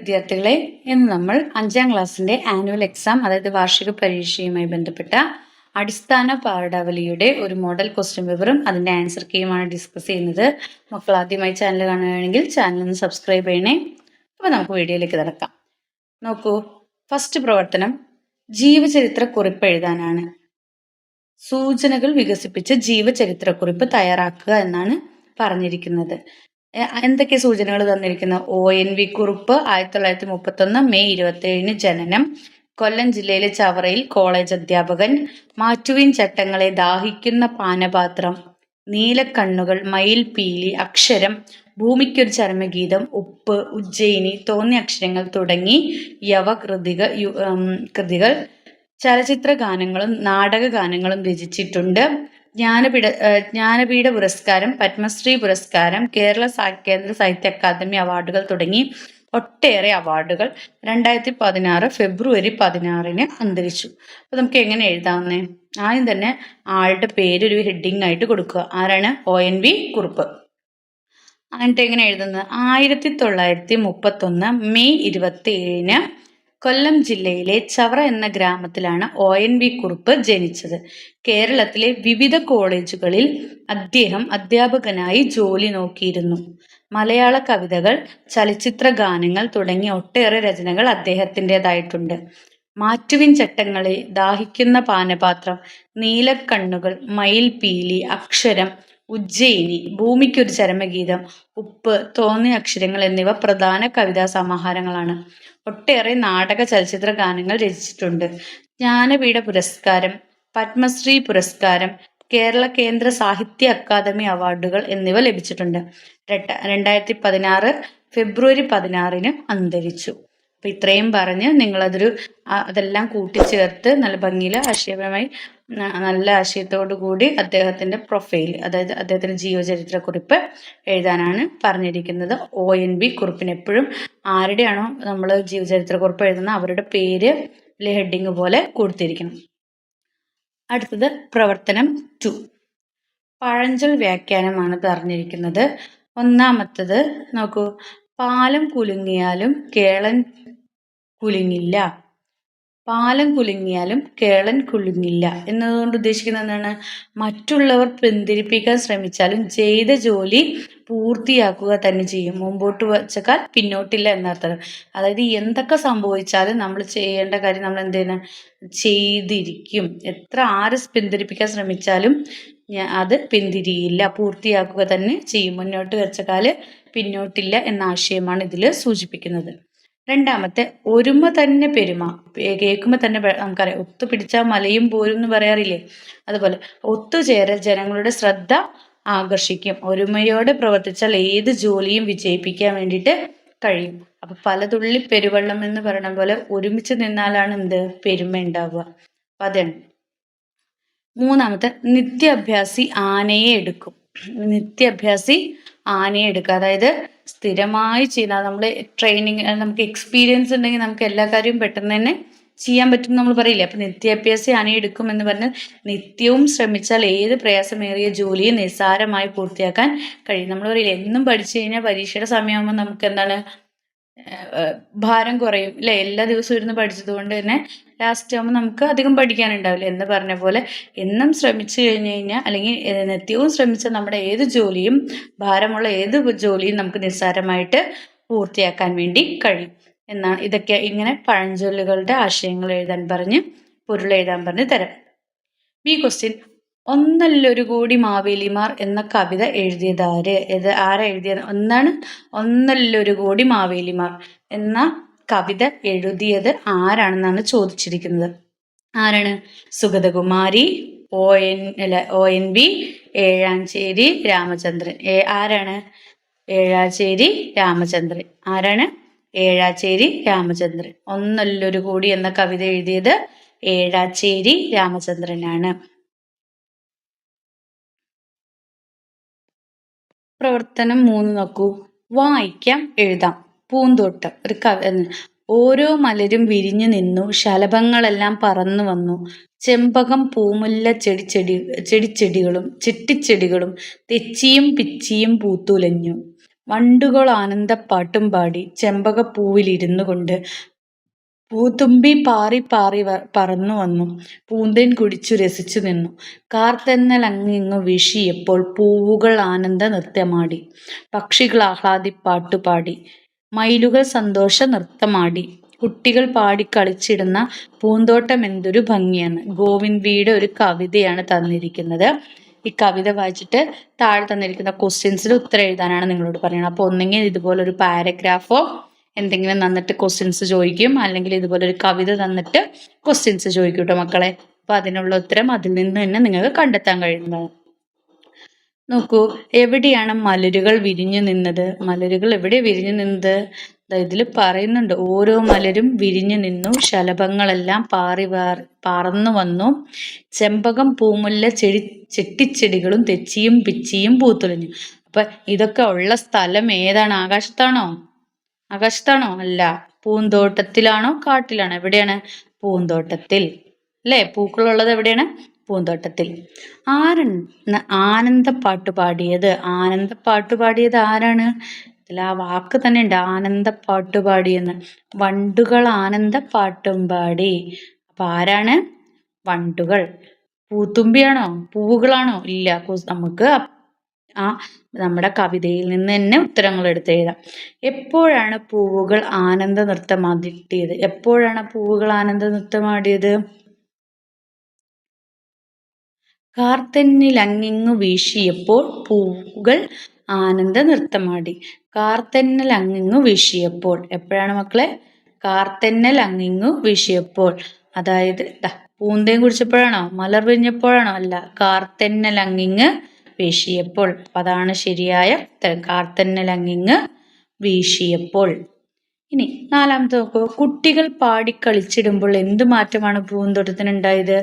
വിദ്യാർത്ഥികളെ, ഇന്ന് നമ്മൾ 5ാം ക്ലാസ്സിന്റെ ആനുവൽ എക്സാം, അതായത് വാർഷിക പരീക്ഷയുമായി ബന്ധപ്പെട്ട അടിസ്ഥാന പാഠാവലിയുടെ ഒരു മോഡൽ ക്വസ്റ്റ്യൻ പേപ്പറും അതിന്റെ ആൻസർ കീയുമാണ് ഡിസ്കസ് ചെയ്യുന്നത്. മക്കൾ ആദ്യമായി ചാനൽ കാണുകയാണെങ്കിൽ ചാനൽ ഒന്ന് സബ്സ്ക്രൈബ് ചെയ്യണേ. അപ്പോൾ നമുക്ക് വീഡിയോയിലേക്ക് നടക്കാം. നോക്കൂ, ഫസ്റ്റ് പ്രവർത്തനം ജീവചരിത്ര കുറിപ്പ് എഴുതാനാണ്. സൂചനകൾ വികസിപ്പിച്ച് ജീവചരിത്രക്കുറിപ്പ് തയ്യാറാക്കുക എന്നാണ് പറഞ്ഞിരിക്കുന്നത്. എന്തൊക്കെ സൂചനകൾ തന്നിരിക്കുന്നത്? ONV കുറുപ്പ് 1931 മെയ് 27 ജനനം, കൊല്ലം ജില്ലയിലെ ചവറയിൽ കോളേജ് അധ്യാപകൻ, മാറ്റുവിൻ ചട്ടങ്ങളെ, ദാഹിക്കുന്ന പാനപാത്രം, നീലക്കണ്ണുകൾ, മയിൽപീലി, അക്ഷരം, ഭൂമിക്കൊരു ചരമഗീതം, ഉപ്പ്, ഉജ്ജയിനി, തോന്നിയ അക്ഷരങ്ങൾ തുടങ്ങി കൃതികൾ ചലച്ചിത്ര ഗാനങ്ങളും നാടക ഗാനങ്ങളും രചിച്ചിട്ടുണ്ട്. ജ്ഞാനപീഠ പുരസ്കാരം, പത്മശ്രീ പുരസ്കാരം, കേന്ദ്ര സാഹിത്യ അക്കാദമി അവാർഡുകൾ തുടങ്ങി ഒട്ടേറെ അവാർഡുകൾ 2016 ഫെബ്രുവരി 16 അന്തരിച്ചു. അപ്പൊ നമുക്ക് എങ്ങനെ എഴുതാവുന്നേ? ആദ്യം തന്നെ ആളുടെ പേര് ഒരു ഹെഡിങ് ആയിട്ട് കൊടുക്കുക. ആരാണ്? ONV കുറുപ്പ്. എന്നിട്ട് എങ്ങനെ എഴുതുന്നത്? 1931 മെയ് 27 കൊല്ലം ജില്ലയിലെ ചവറ എന്ന ഗ്രാമത്തിലാണ് ONV കുറുപ്പ് ജനിച്ചത്. കേരളത്തിലെ വിവിധ കോളേജുകളിൽ അദ്ദേഹം അധ്യാപകനായി ജോലി നോക്കിയിരുന്നു. മലയാള കവിതകൾ, ചലച്ചിത്ര ഗാനങ്ങൾ തുടങ്ങിയ ഒട്ടേറെ രചനകൾ അദ്ദേഹത്തിൻ്റെതായിട്ടുണ്ട്. മാറ്റുവിൻ ചട്ടങ്ങളെ, ദാഹിക്കുന്ന പാനപാത്രം, നീലക്കണ്ണുകൾ, മയിൽപീലി, അക്ഷരം, ഉജ്ജയിനി, ഭൂമിക്കൊരു ചരമഗീതം, ഉപ്പ്, തോന്നിയ അക്ഷരങ്ങൾ എന്നിവ പ്രധാന കവിതാ സമാഹാരങ്ങളാണ്. ഒട്ടേറെ നാടക ചലച്ചിത്ര ഗാനങ്ങൾ രചിച്ചിട്ടുണ്ട്. ജ്ഞാനപീഠ പുരസ്കാരം, പത്മശ്രീ പുരസ്കാരം, കേന്ദ്ര സാഹിത്യ അക്കാദമി അവാർഡുകൾ എന്നിവ ലഭിച്ചിട്ടുണ്ട്. 2016 ഫെബ്രുവരി 16 അന്തരിച്ചു. അപ്പൊ ഇത്രയും പറഞ്ഞ് അതെല്ലാം കൂട്ടിച്ചേർത്ത് നല്ല ഭംഗിയിൽ ആശയപരമായി നല്ല ആശയത്തോടു കൂടി അദ്ദേഹത്തിന്റെ പ്രൊഫൈൽ, അതായത് അദ്ദേഹത്തിന്റെ ജീവചരിത്രക്കുറിപ്പ് എഴുതാനാണ് പറഞ്ഞിരിക്കുന്നത്. ONV കുറിപ്പിന് എപ്പോഴും ആരുടെയാണോ നമ്മൾ ജീവചരിത്രക്കുറിപ്പ് എഴുതുന്നത് അവരുടെ പേര് ഹെഡിങ് പോലെ കൊടുത്തിരിക്കണം. അടുത്തത് പ്രവർത്തനം 2, പഴഞ്ചൊൽ വ്യാഖ്യാനമാണ് പറഞ്ഞിരിക്കുന്നത്. ഒന്നാമത്തത് നോക്കൂ, പാലം കുലുങ്ങിയാലും കേളൻ കുലുങ്ങില്ല. പാലം കുലുങ്ങിയാലും കേളൻ കുലുങ്ങില്ല എന്നതുകൊണ്ട് ഉദ്ദേശിക്കുന്നത് എന്താണ്? മറ്റുള്ളവർ പിന്തിരിപ്പിക്കാൻ ശ്രമിച്ചാലും ചെയ്ത ജോലി പൂർത്തിയാക്കുക തന്നെ ചെയ്യും. മുമ്പോട്ട് വച്ചക്കാൽ പിന്നോട്ടില്ല എന്നർത്ഥം. അതായത് എന്തൊക്കെ സംഭവിച്ചാലും നമ്മൾ ചെയ്യേണ്ട കാര്യം നമ്മൾ എന്ത് ചെയ്യണം? ചെയ്തിരിക്കും. ആര് പിന്തിരിപ്പിക്കാൻ ശ്രമിച്ചാലും അത് പിന്തിരിയില്ല, പൂർത്തിയാക്കുക തന്നെ ചെയ്യും. മുന്നോട്ട് വെച്ചക്കാല് പിന്നോട്ടില്ല എന്ന ആശയമാണ് ഇതിൽ സൂചിപ്പിക്കുന്നത്. രണ്ടാമത്തെ, ഒരുമ തന്നെ പെരുമ. കേൾക്കുമ്പോൾ തന്നെ നമുക്കറിയാം, ഒത്തുപിടിച്ചാൽ മലയും പോരും എന്ന് പറയാറില്ലേ? അതുപോലെ ഒത്തുചേരൽ ജനങ്ങളുടെ ശ്രദ്ധ ആകർഷിക്കും. ഒരുമയോടെ പ്രവർത്തിച്ചാൽ ഏത് ജോലിയും വിജയിപ്പിക്കാൻ വേണ്ടിയിട്ട് കഴിയും. അപ്പൊ പലതുള്ളി പെരുവെള്ളം എന്ന് പറയുന്ന പോലെ ഒരുമിച്ച് നിന്നാലാണ് പെരുമ ഉണ്ടാവുക. അപ്പൊ അതാണ്. മൂന്നാമത്തെ, നിത്യാഭ്യാസി ആനയെ എടുക്കും. നിത്യാഭ്യാസി ആനയെ എടുക്കുക, അതായത് സ്ഥിരമായി ചെയ്താൽ നമ്മൾ ട്രെയിനിങ്, നമുക്ക് എക്സ്പീരിയൻസ് ഉണ്ടെങ്കിൽ നമുക്ക് എല്ലാ കാര്യവും പെട്ടെന്ന് തന്നെ ചെയ്യാൻ പറ്റും നമ്മൾ പറയില്ലേ? അപ്പൊ നിത്യാഭ്യാസി ആനയെ എടുക്കും എന്ന് പറഞ്ഞാൽ നിത്യവും ശ്രമിച്ചാൽ ഏത് പ്രയാസമേറിയ ജോലിയും നിസ്സാരമായി പൂർത്തിയാക്കാൻ കഴിയും. നമ്മൾ പറയില്ലേ, എന്നും പഠിച്ചു കഴിഞ്ഞാൽ പരീക്ഷയുടെ സമയമാകുമ്പോൾ നമുക്ക് എന്താണ് ഭാരം കുറയും അല്ലെ? എല്ലാ ദിവസവും ഇരുന്ന് പഠിച്ചത് കൊണ്ട് തന്നെ ലാസ്റ്റ് ആകുമ്പോൾ നമുക്ക് അധികം പഠിക്കാനുണ്ടാവില്ല എന്ന് പറഞ്ഞ പോലെ എന്നും ശ്രമിച്ചു കഴിഞ്ഞു കഴിഞ്ഞാൽ, അല്ലെങ്കിൽ നിത്യവും ശ്രമിച്ചാൽ നമ്മുടെ ഏത് ജോലിയും, ഭാരമുള്ള ഏത് ജോലിയും നമുക്ക് നിസ്സാരമായിട്ട് പൂർത്തിയാക്കാൻ വേണ്ടി കഴിയും എന്നാണ്. ഇങ്ങനെ പഴഞ്ചൊല്ലുകളുടെ ആശയങ്ങൾ എഴുതാൻ പറഞ്ഞ്, പൊരുൾ എഴുതാൻ പറഞ്ഞ് തരാം. ബി ക്വസ്റ്റ്യൻ, ഒന്നല്ലൊരു കോടി മാവേലിമാർ എന്ന കവിത എഴുതിയതാര്? ആരാ എഴുതിയത്? ഒന്നല്ലൊരു കോടി മാവേലിമാർ എന്ന കവിത എഴുതിയത് ആരാണെന്നാണ് ചോദിച്ചിരിക്കുന്നത്. ആരാണ്? സുഗതകുമാരി, ONV, ഏഴാഞ്ചേരി രാമചന്ദ്രൻ. ആരാണ്? ഏഴാച്ചേരി രാമചന്ദ്രൻ. ആരാണ്? ഏഴാച്ചേരി രാമചന്ദ്രൻ. ഒന്നല്ലൊരു കോടി എന്ന കവിത എഴുതിയത് ഏഴാച്ചേരി രാമചന്ദ്രനാണ്. പ്രവർത്തനം 3 നോക്കൂ, വായിക്കാം എഴുതാം. പൂന്തോട്ടം. ഓരോ മലരും വിരിഞ്ഞു നിന്നു, ശലഭങ്ങളെല്ലാം പറന്നു വന്നു. ചെമ്പകം, പൂമുല്ല, ചെടിച്ചെടികളും ചിട്ടിച്ചെടികളും തെച്ചിയും പിച്ചിയും പൂത്തുലഞ്ഞു. വണ്ടുകൾ ആനന്ദപ്പാട്ടും പാടി ചെമ്പകപ്പൂവിലിരുന്നു കൊണ്ട് പൂത്തുമ്പി പാറി പാറി പറന്നു വന്നു. പൂന്തേൻ കുടിച്ചു രസിച്ചു നിന്നു. കാർതെന്നൽ അങ്ങിങ്ങു വീശിയപ്പോൾ പൂവുകൾ ആനന്ദ നൃത്തമാടി. പക്ഷികൾ ആഹ്ലാദിപ്പാട്ടുപാടി. മയിലുകൾ സന്തോഷ നൃത്തമാടി. കുട്ടികൾ പാടിക്കളിച്ചിടുന്ന പൂന്തോട്ടം എന്തൊരു ഭംഗിയാണ്. ഗോവിന്ദ് വിയുടെ ഒരു കവിതയാണ് തന്നിരിക്കുന്നത്. ഈ കവിത വായിച്ചിട്ട് താഴെ തന്നിരിക്കുന്ന ക്വസ്റ്റ്യൻസിൽ ഉത്തരം എഴുതാനാണ് നിങ്ങളോട് പറയുന്നത്. അപ്പോൾ ഒന്നെങ്കിൽ ഇതുപോലൊരു പാരഗ്രാഫോ എന്തെങ്കിലും തന്നിട്ട് ക്വസ്റ്റ്യൻസ് ചോദിക്കും, അല്ലെങ്കിൽ ഇതുപോലൊരു കവിത തന്നിട്ട് ക്വസ്റ്റ്യൻസ് ചോദിക്കും കേട്ടോ മക്കളെ. അപ്പൊ അതിനുള്ള ഉത്തരം അതിൽ നിന്ന് തന്നെ നിങ്ങൾക്ക് കണ്ടെത്താൻ കഴിയുന്നതാണ്. നോക്കൂ, എവിടെയാണ് മലരുകൾ വിരിഞ്ഞു നിന്നത്? മലരുകൾ എവിടെ വിരിഞ്ഞു നിന്നത്? ഇതിൽ പറയുന്നുണ്ട്, ഓരോ മലരും വിരിഞ്ഞു നിന്നു, ശലഭങ്ങളെല്ലാം പറന്നു വന്നു, ചെമ്പകം പൂമുല്ല ചെട്ടിച്ചെടികളും തെച്ചിയും പിച്ചിയും പൂത്തുലഞ്ഞു. അപ്പൊ ഇതൊക്കെ ഉള്ള സ്ഥലം ഏതാണ്? ആകാശത്താണോ? അല്ല. പൂന്തോട്ടത്തിലാണോ കാട്ടിലാണോ? എവിടെയാണ്? പൂന്തോട്ടത്തിൽ. അല്ലേ? പൂക്കളുള്ളത് എവിടെയാണ്? പൂന്തോട്ടത്തിൽ. ആരാണ് ആനന്ദപ്പാട്ട് പാടിയത്? ആനന്ദപ്പാട്ട് പാടിയത് ആരാണ്? ഇതിൽ ആ വാക്ക് തന്നെ ഉണ്ട്, ആനന്ദപ്പാട്ട് പാടിയെന്ന്. വണ്ടുകൾ ആനന്ദപ്പാട്ടും പാടി. അപ്പൊ ആരാണ്? വണ്ടുകൾ. പൂത്തുമ്പിയാണോ? പൂവുകളാണോ? ഇല്ല. നമുക്ക് നമ്മുടെ കവിതയിൽ നിന്ന് തന്നെ ഉത്തരങ്ങൾ എടുത്തെഴുതാം. എപ്പോഴാണ് പൂവുകൾ ആനന്ദ നൃത്തമാടിയത്? എപ്പോഴാണ് പൂവുകൾ ആനന്ദ നൃത്തമാടിയത്? കാർത്തെന്നിലങ്ങിങ്ങു വീശിയപ്പോൾ പൂവുകൾ ആനന്ദ നൃത്തമാടി. കാർത്തെന്നൽ അങ്ങിങ്ങു വീശിയപ്പോൾ. എപ്പോഴാണ് മക്കളെ? കാർത്തെന്നൽ അങ്ങിങ്ങു വീശിയപ്പോൾ. അതായത് പൂന്തേൻ കുടിച്ചപ്പോഴാണോ? മലർ വിരിഞ്ഞപ്പോഴാണോ? അല്ല, കാർത്തെന്നൽ അങ്ങിങ്ങ് വീശിയപ്പോൾ. അതാണ് ശരിയായ ഉത്തരം. കാർത്തെന്നൽ അങ്ങിങ്ങ് വീശിയപ്പോൾ. ഇനി നാലാമത്തെ നോക്കൂ. കുട്ടികൾ പാടിക്കളിച്ചിടുമ്പോൾ എന്ത് മാറ്റമാണ് പൂന്തോട്ടത്തിനുണ്ടായത്?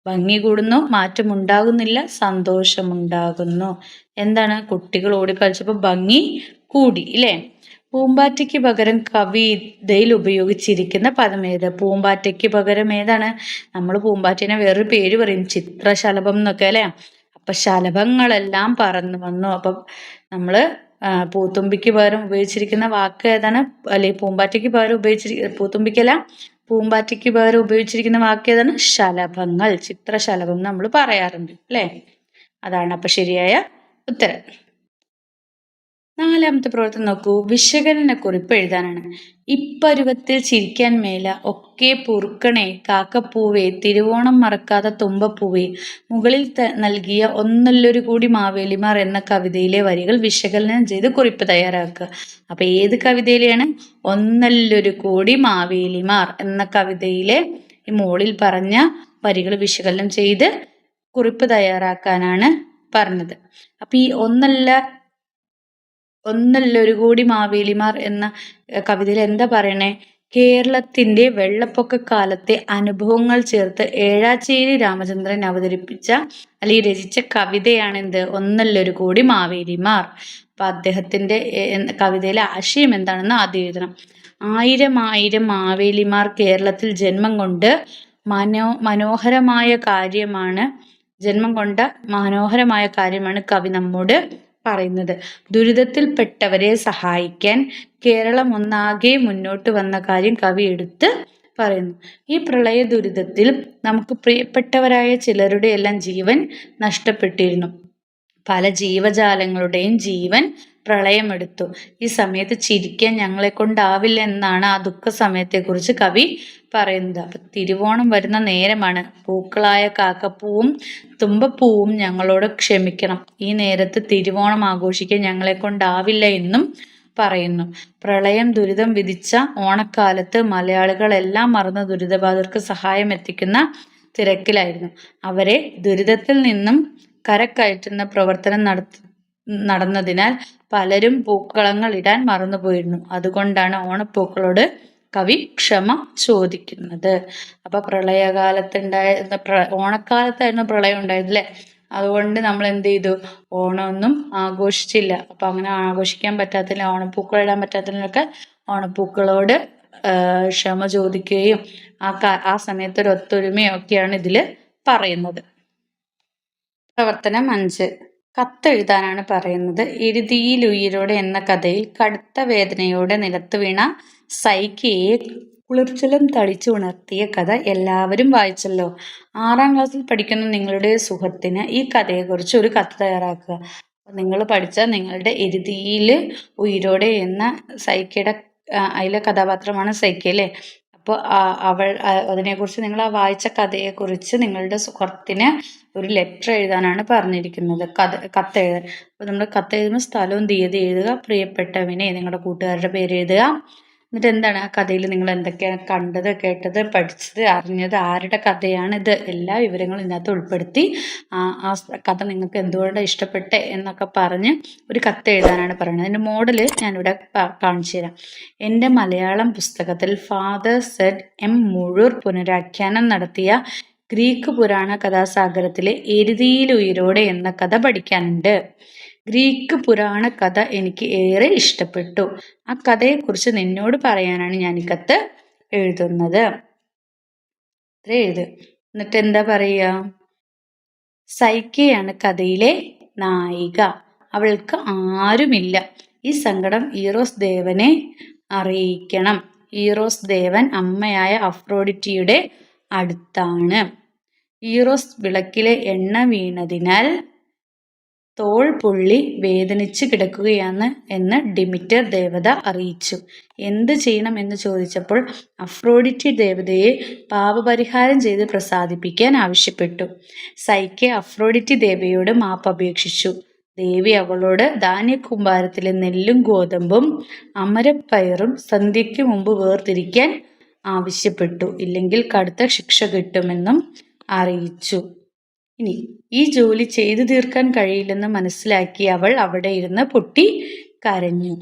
ഭംഗി കൂടുന്നു, മാറ്റമുണ്ടാകുന്നില്ല, സന്തോഷമുണ്ടാകുന്നു. എന്താണ്? കുട്ടികൾ ഓടിക്കളിച്ചപ്പോൾ ഭംഗി കൂടി, ഇല്ലേ? പൂമ്പാറ്റയ്ക്ക് പകരം കവിതയിൽ ഉപയോഗിച്ചിരിക്കുന്ന പദം ഏത്? പൂമ്പാറ്റയ്ക്ക് പകരം ഏതാണ്? നമ്മൾ പൂമ്പാറ്റേനെ വേറൊരു പേര് പറയും, ചിത്രശലഭം എന്നൊക്കെ, അല്ലേ? അപ്പൊ ശലഭങ്ങളെല്ലാം പറന്നു വന്നു. അപ്പം നമ്മള് പൂത്തുമ്പിക്ക് പകരം ഉപയോഗിച്ചിരിക്കുന്ന വാക്ക് ഏതാണ്? അല്ലെങ്കിൽ പൂമ്പാറ്റയ്ക്ക് പകരം പൂത്തുമ്പിക്കല്ല, പൂമ്പാറ്റയ്ക്ക് പകരം ഉപയോഗിച്ചിരിക്കുന്ന വാക്ക് ഏതാണ്? ശലഭങ്ങൾ. ചിത്രശലഭം നമ്മൾ പറയാറുണ്ട്, അല്ലേ? അതാണ് അപ്പൊ ശരിയായ ഉത്തരം. നാലാമത്തെ പ്രവർത്തനം നോക്കൂ. വിശകലന കുറിപ്പ് എഴുതാനാണ്. ഇപ്പരുവത്തിൽ ചിരിക്കാൻ മേല ഒക്കെ പൊറുക്കണേ കാക്കപ്പൂവേ, തിരുവോണം മറക്കാതെ തുമ്പപ്പൂവേ, മുകളിൽ നൽകിയ ഒന്നല്ലൊരു കൂടി മാവേലിമാർ എന്ന കവിതയിലെ വരികൾ വിശകലനം ചെയ്ത് കുറിപ്പ് തയ്യാറാക്കുക. അപ്പൊ ഏത് കവിതയിലെയാണ്? ഒന്നല്ലൊരു കൂടി മാവേലിമാർ എന്ന കവിതയിലെ ഈ മോളിൽ പറഞ്ഞ വരികൾ വിശകലനം ചെയ്ത് കുറിപ്പ് തയ്യാറാക്കാനാണ് പറഞ്ഞത്. അപ്പൊ ഈ ഒന്നല്ലൊരു കൂടി മാവേലിമാർ എന്ന കവിതയിൽ എന്താ പറയണേ? കേരളത്തിന്റെ വെള്ളപ്പൊക്ക കാലത്തെ അനുഭവങ്ങൾ ചേർത്ത് ഏഴാച്ചേരി രാമചന്ദ്രൻ അവതരിപ്പിച്ച അല്ലെങ്കിൽ രചിച്ച കവിതയാണ് എന്ത്? ഒന്നല്ലൊരു കൂടി മാവേലിമാർ. അപ്പൊ അദ്ദേഹത്തിന്റെ കവിതയിലെ ആശയം എന്താണെന്ന് ആദ്യം എഴുതണം. ആയിരം ആയിരം മാവേലിമാർ കേരളത്തിൽ ജന്മം കൊണ്ട മനോഹരമായ കാര്യമാണ് കവി നമ്മോട് പറയുന്നത്. ദുരിതത്തിൽപ്പെട്ടവരെ സഹായിക്കാൻ കേരളം ഒന്നാകെ മുന്നോട്ട് വന്ന കാര്യം കവി എടുത്ത് പറയുന്നു. ഈ പ്രളയ ദുരിതത്തിൽ നമുക്ക് പ്രിയപ്പെട്ടവരായ ചിലരുടെ എല്ലാം ജീവൻ നഷ്ടപ്പെട്ടിരുന്നു. പല ജീവജാലങ്ങളുടെയും ജീവൻ പ്രളയമെടുത്തു. ഈ സമയത്ത് ചിരിക്കാൻ ഞങ്ങളെ കൊണ്ടാവില്ല എന്നാണ് ആ ദുഃഖ സമയത്തെക്കുറിച്ച് കവി പറയുന്നത്. അപ്പൊ തിരുവോണം വരുന്ന നേരമാണ്. പൂക്കളായ കാക്കപ്പൂവും തുമ്പപ്പൂവും ഞങ്ങളോട് ക്ഷമിക്കണം. ഈ നേരത്ത് തിരുവോണം ആഘോഷിക്കാൻ ഞങ്ങളെ കൊണ്ടാവില്ല എന്നും പറയുന്നു. പ്രളയം ദുരിതം വിധിച്ച ഓണക്കാലത്ത് മലയാളികളെല്ലാം മറന്ന് ദുരിതബാധിതർക്ക് സഹായം എത്തിക്കുന്ന തിരക്കിലായിരുന്നു. അവരെ ദുരിതത്തിൽ നിന്നും കരക്കയറ്റുന്ന പ്രവർത്തനം നടന്നതിനാൽ പലരും പൂക്കളങ്ങൾ ഇടാൻ മറന്നുപോയിരുന്നു. അതുകൊണ്ടാണ് ഓണപ്പൂക്കളോട് കവി ക്ഷമ ചോദിക്കുന്നത്. അപ്പൊ ഓണക്കാലത്തായിരുന്നു പ്രളയം ഉണ്ടായത്, അല്ലേ? അതുകൊണ്ട് നമ്മൾ എന്ത് ചെയ്തു? ഓണമൊന്നും ആഘോഷിച്ചില്ല. അപ്പൊ അങ്ങനെ ആഘോഷിക്കാൻ പറ്റാത്തില്ല, ഓണപ്പൂക്കൾ ഇടാൻ പറ്റാത്തതിനൊക്കെ ഓണപ്പൂക്കളോട് ക്ഷമ ചോദിക്കുകയും ആ സമയത്ത് ഒരു ഒത്തൊരുമയും ഒക്കെയാണ് ഇതിൽ പറയുന്നത്. പ്രവർത്തനം 5. കത്തെഴുതാനാണ് പറയുന്നത്. എരുതിയിലുയിരോടെ എന്ന കഥയിൽ കടുത്ത വേദനയോടെ നിലത്ത് വീണ സൈക്കിയെ കുളിർജലം തളിച്ചു ഉണർത്തിയ കഥ എല്ലാവരും വായിച്ചല്ലോ. 6ാം ക്ലാസ്സിൽ പഠിക്കുന്ന നിങ്ങളുടെ സുഹൃത്തിന് ഈ കഥയെക്കുറിച്ച് ഒരു കത്ത് തയ്യാറാക്കുക. നിങ്ങൾ പഠിച്ച നിങ്ങളുടെ എരുതിയിൽ ഉയിരോടെ എന്ന സൈക്കയുടെ അതിലെ കഥാപാത്രമാണ് സൈക്യ അല്ലേ. അപ്പോൾ അതിനെക്കുറിച്ച് നിങ്ങൾ ആ വായിച്ച കഥയെക്കുറിച്ച് നിങ്ങളുടെ സുഹൃത്തിന് ഒരു ലെറ്റർ എഴുതാനാണ് പറഞ്ഞിരിക്കുന്നത്. കത്തെഴുതാൻ. അപ്പോൾ നമ്മൾ കത്തെഴുതുമ്പോൾ സ്ഥലവും തീയതി എഴുതുക. പ്രിയപ്പെട്ടവനെ നിങ്ങളുടെ കൂട്ടുകാരുടെ പേര് എഴുതുക. എന്നിട്ട് എന്താണ് ആ കഥയിൽ നിങ്ങൾ എന്തൊക്കെയാണ് കണ്ടത്, കേട്ടത്, പഠിച്ചത്, അറിഞ്ഞത്, ആരുടെ കഥയാണിത്, എല്ലാ വിവരങ്ങളും ഇതിനകത്ത് ഉൾപ്പെടുത്തി ആ കഥ നിങ്ങൾക്ക് എന്തുകൊണ്ടാണ് ഇഷ്ടപ്പെട്ടെ എന്നൊക്കെ പറഞ്ഞ് ഒരു കത്ത് എഴുതാനാണ് പറയുന്നത്. അതിൻ്റെ മോഡൽ ഞാനിവിടെ കാണിച്ചു തരാം. എൻ്റെ മലയാളം പുസ്തകത്തിൽ ഫാദർ സെഡ് എം മുഴൂർ പുനരാഖ്യാനം നടത്തിയ ഗ്രീക്ക് പുരാണ കഥാസാഗരത്തിലെ എരുതിയിലുയിരോടെ എന്ന കഥ പഠിക്കാനുണ്ട്. ഗ്രീക്ക് പുരാണ കഥ എനിക്ക് ഏറെ ഇഷ്ടപ്പെട്ടു. ആ കഥയെക്കുറിച്ച് നിന്നോട് പറയാനാണ് ഞാൻ ഈ കത്ത് എഴുതുന്നത്. എഴുത്. എന്നിട്ട് എന്താ പറയുക? സൈക്കയാണ് കഥയിലെ നായിക. അവൾക്ക് ആരുമില്ല. ഈ സങ്കടം ഈറോസ് ദേവനെ അറിയിക്കണം. ഈറോസ് ദേവൻ അമ്മയായ അഫ്രോഡിറ്റിയുടെ അടുത്താണ്. ഈറോസ് വിളക്കിലെ എണ്ണ വീണതിനാൽ തോൾ പൊള്ളി വേദനിച്ച് കിടക്കുകയാണ് എന്ന് ഡിമിറ്റർ ദേവത അറിയിച്ചു. എന്ത് ചെയ്യണം എന്ന് ചോദിച്ചപ്പോൾ അഫ്രോഡിറ്റി ദേവതയെ പാപപരിഹാരം ചെയ്ത് പ്രസാദിപ്പിക്കാൻ ആവശ്യപ്പെട്ടു. സൈക്കെ അഫ്രോഡിറ്റി ദേവിയോട് മാപ്പ് അപേക്ഷിച്ചു. ദേവി അവളോട് ധാന്യക്കൂമ്പാരത്തിലെ നെല്ലും ഗോതമ്പും അമരപ്പയറും സന്ധ്യയ്ക്ക് മുമ്പ് വേർതിരിക്കാൻ ആവശ്യപ്പെട്ടു. ഇല്ലെങ്കിൽ കടുത്ത ശിക്ഷ കിട്ടുമെന്നും അറിയിച്ചു. ഇനി ഈ ജോലി ചെയ്തു തീർക്കാൻ കഴിയില്ലെന്ന് മനസ്സിലാക്കി അവൾ അവിടെ ഇരുന്ന് പൊട്ടി കരഞ്ഞു.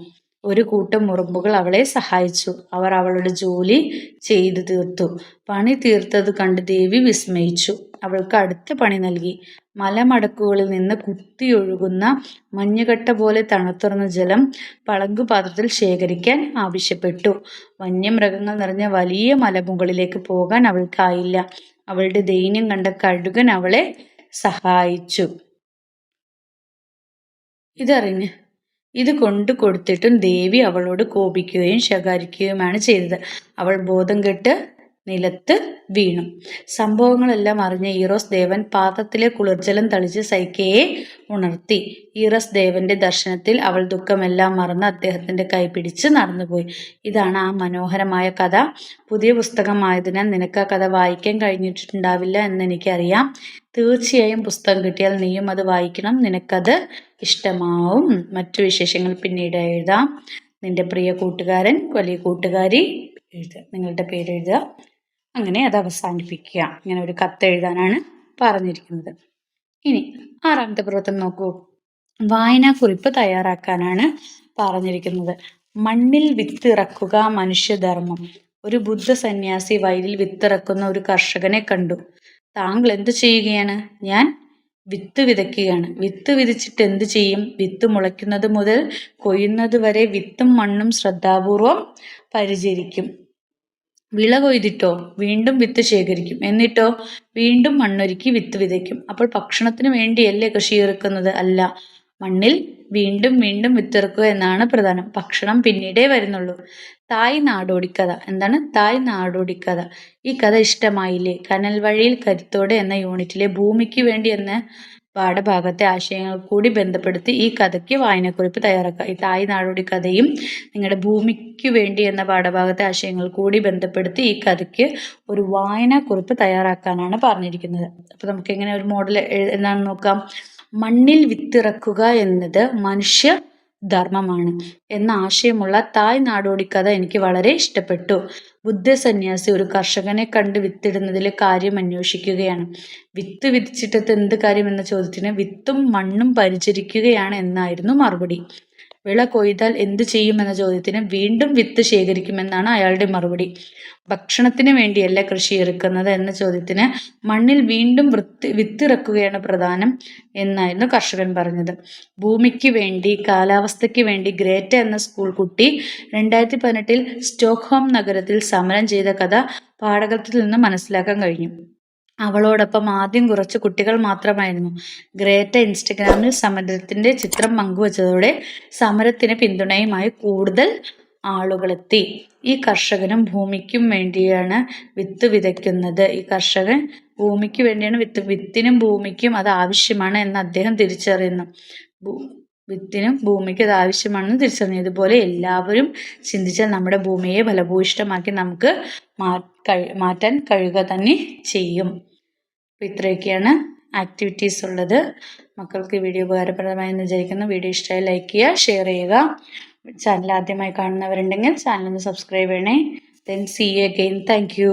ഒരു കൂട്ടം ഉറുമ്പുകൾ അവളെ സഹായിച്ചു. അവർ അവളുടെ ജോലി ചെയ്തു തീർത്തു. പണി തീർത്തത് കണ്ട് ദേവി വിസ്മയിച്ചു. അവൾക്ക് അടുത്ത പണി നൽകി. മലമടക്കുകളിൽ നിന്ന് കുത്തിയൊഴുകുന്ന മഞ്ഞുകട്ട പോലെ തണുത്തുറന്ന ജലം പളങ്കുപാത്രത്തിൽ ശേഖരിക്കാൻ ആവശ്യപ്പെട്ടു. വന്യമൃഗങ്ങൾ നിറഞ്ഞ വലിയ മലമുകളിലേക്ക് പോകാൻ അവൾക്കായില്ല. അവളുടെ ദൈന്യം കണ്ട കഴുകൻ അവളെ സഹായിച്ചു. ഇതറിഞ്ഞ് ഇത് കൊണ്ടു കൊടുത്തിട്ടും ദേവി അവളോട് കോപിക്കുകയും ശകാരിക്കുകയുമാണ് ചെയ്തത്. അവൾ ബോധം കെട്ട് നിലത്ത് വീണു. സംഭവങ്ങളെല്ലാം അറിഞ്ഞ ഈറോസ് ദേവൻ പാത്രത്തിലെ കുളിർജലം തളിച്ച് സൈക്കയെ ഉണർത്തി. ഈറോസ് ദേവന്റെ ദർശനത്തിൽ അവൾ ദുഃഖമെല്ലാം മറന്ന് അദ്ദേഹത്തിന്റെ കൈ പിടിച്ച് നടന്നുപോയി. ഇതാണ് ആ മനോഹരമായ കഥ. പുതിയ പുസ്തകമായതിനാൽ നിനക്ക് ആ കഥ വായിക്കാൻ കഴിഞ്ഞിട്ടുണ്ടാവില്ല എന്നെനിക്കറിയാം. തീർച്ചയായും പുസ്തകം കിട്ടിയാൽ നീയും അത് വായിക്കണം. നിനക്കത് ഇഷ്ടമാവും. മറ്റു വിശേഷങ്ങൾ പിന്നീട് എഴുതാം. നിന്റെ പ്രിയ കൂട്ടുകാരൻ, വലിയ കൂട്ടുകാരി എഴുതുക. നിങ്ങളുടെ പേര് എഴുതുക. അങ്ങനെ അത് അവസാനിപ്പിക്കുക. ഇങ്ങനെ ഒരു കത്ത് എഴുതാനാണ് പറഞ്ഞിരിക്കുന്നത്. ഇനി 6ാമത്തെ പ്രവർത്തനം നോക്കൂ. വായനാക്കുറിപ്പ് തയ്യാറാക്കാനാണ് പറഞ്ഞിരിക്കുന്നത്. മണ്ണിൽ വിത്തിറക്കുക മനുഷ്യധർമ്മം. ഒരു ബുദ്ധ സന്യാസി വയലിൽ വിത്തിറക്കുന്ന ഒരു കർഷകനെ കണ്ടു. താങ്കൾ എന്ത് ചെയ്യുകയാണ്? ഞാൻ വിത്ത് വിതയ്ക്കുകയാണ്. വിത്ത് വിതച്ചിട്ട് എന്ത് ചെയ്യും? വിത്ത് മുളയ്ക്കുന്നത് മുതൽ കൊയ്യുന്നത് വരെ വിത്തും മണ്ണും ശ്രദ്ധാപൂർവം പരിചരിക്കും. വിള കൊയ്തിട്ടോ വീണ്ടും വിത്ത് ശേഖരിക്കും. എന്നിട്ടോ വീണ്ടും മണ്ണൊരുക്കി വിത്ത് വിതയ്ക്കും. അപ്പോൾ ഭക്ഷണത്തിന് വേണ്ടിയല്ലേ കൃഷി ഇറക്കുന്നത്? അല്ല, മണ്ണിൽ വീണ്ടും വീണ്ടും വിത്തിറക്കുക എന്നാണ് പ്രധാനം. ഭക്ഷണം പിന്നീടേ വരുന്നുള്ളൂ. തായ് നാടോടിക്കഥ. എന്താണ് തായ് നാടോടിക്കഥ? ഈ കഥ ഇഷ്ടമായില്ലേ? കനൽ വഴിയിൽ കരുത്തോടെ എന്ന യൂണിറ്റിലെ ഭൂമിക്ക് വേണ്ടി എന്ന പാഠഭാഗത്തെ ആശയങ്ങൾ കൂടി ബന്ധപ്പെടുത്തി ഈ കഥയ്ക്ക് വായനക്കുറിപ്പ് തയ്യാറാക്കുക. ഈ തായ് നാടോടി കഥയും നിങ്ങളുടെ ഭൂമിക്ക് വേണ്ടി എന്ന പാഠഭാഗത്തെ ആശയങ്ങൾ കൂടി ബന്ധപ്പെടുത്തി ഈ കഥയ്ക്ക് ഒരു വായനാക്കുറിപ്പ് തയ്യാറാക്കാനാണ് പറഞ്ഞിരിക്കുന്നത്. അപ്പോൾ നമുക്ക് എങ്ങനെ ഒരു മോഡൽ എന്താണെന്ന് നോക്കാം. മണ്ണിൽ വിത്തിറക്കുക എന്നത് മനുഷ്യ ധർമ്മമാണ് എന്ന ആശയമുള്ള തായ് നാടോടിക്കഥ എനിക്ക് വളരെ ഇഷ്ടപ്പെട്ടു. ബുദ്ധ സന്യാസി ഒരു കർഷകനെ കണ്ട് വിത്തിടുന്നതിലെ കാര്യം അന്വേഷിക്കുകയാണ്. വിത്ത് വിധിച്ചിട്ടത് എന്ത് കാര്യം എന്ന ചോദ്യത്തിന് വിത്തും മണ്ണും പരിചരിക്കുകയാണ് എന്നായിരുന്നു മറുപടി. വിള കൊയ്താൽ എന്തു ചെയ്യുമെന്ന ചോദ്യത്തിന് വീണ്ടും വിത്ത് ശേഖരിക്കുമെന്നാണ് അയാളുടെ മറുപടി. ഭക്ഷണത്തിന് വേണ്ടിയല്ല കൃഷി ഇറക്കുന്നത് എന്ന ചോദ്യത്തിന് മണ്ണിൽ വീണ്ടും വിത്തിറക്കുകയാണ് പ്രധാനം എന്നായിരുന്നു കർഷകൻ പറഞ്ഞത്. ഭൂമിക്ക് വേണ്ടി, കാലാവസ്ഥയ്ക്ക് വേണ്ടി ഗ്രേറ്റ എന്ന സ്കൂൾ കുട്ടി 2018 സ്റ്റോക്ക്ഹോം നഗരത്തിൽ സമരം ചെയ്ത കഥ പാഠകത്തിൽ നിന്ന് മനസ്സിലാക്കാൻ കഴിഞ്ഞു. അവളോടൊപ്പം ആദ്യം കുറച്ച് കുട്ടികൾ മാത്രമായിരുന്നു. ഗ്രേറ്റ ഇൻസ്റ്റഗ്രാമിൽ സമരത്തിന്റെ ചിത്രം പങ്കുവച്ചതോടെ സമരത്തിന് പിന്തുണയുമായി കൂടുതൽ ആളുകളെത്തി. ഈ കർഷകനും ഭൂമിക്കും വേണ്ടിയാണ് വിത്ത് വിതയ്ക്കുന്നത്. ഈ കർഷകൻ ഭൂമിക്ക് വേണ്ടിയാണ് വിത്തിനും ഭൂമിക്കും അത് ആവശ്യമാണ് എന്ന് അദ്ദേഹം തിരിച്ചറിയുന്നു. വിത്തിനും ഭൂമിക്ക് അത് ആവശ്യമാണെന്ന് തിരിച്ചറിഞ്ഞു. ഇതുപോലെ എല്ലാവരും ചിന്തിച്ചാൽ നമ്മുടെ ഭൂമിയെ ഫലഭൂയിഷ്ടമാക്കി നമുക്ക് മാറ്റാൻ കഴിയുക തന്നെ ചെയ്യും. അപ്പോൾ ഇത്രയൊക്കെയാണ് ആക്ടിവിറ്റീസ് ഉള്ളത്. മക്കൾക്ക് ഈ വീഡിയോ ഉപകാരപ്രദമായെന്ന് വിചാരിക്കുന്നു. വീഡിയോ ഇഷ്ടമായി ലൈക്ക് ചെയ്യുക, ഷെയർ ചെയ്യുക. ചാനൽ ആദ്യമായി കാണുന്നവരുണ്ടെങ്കിൽ ചാനൽ ഒന്ന് സബ്സ്ക്രൈബ് ചെയ്യണേ. Then see you again. Thank you.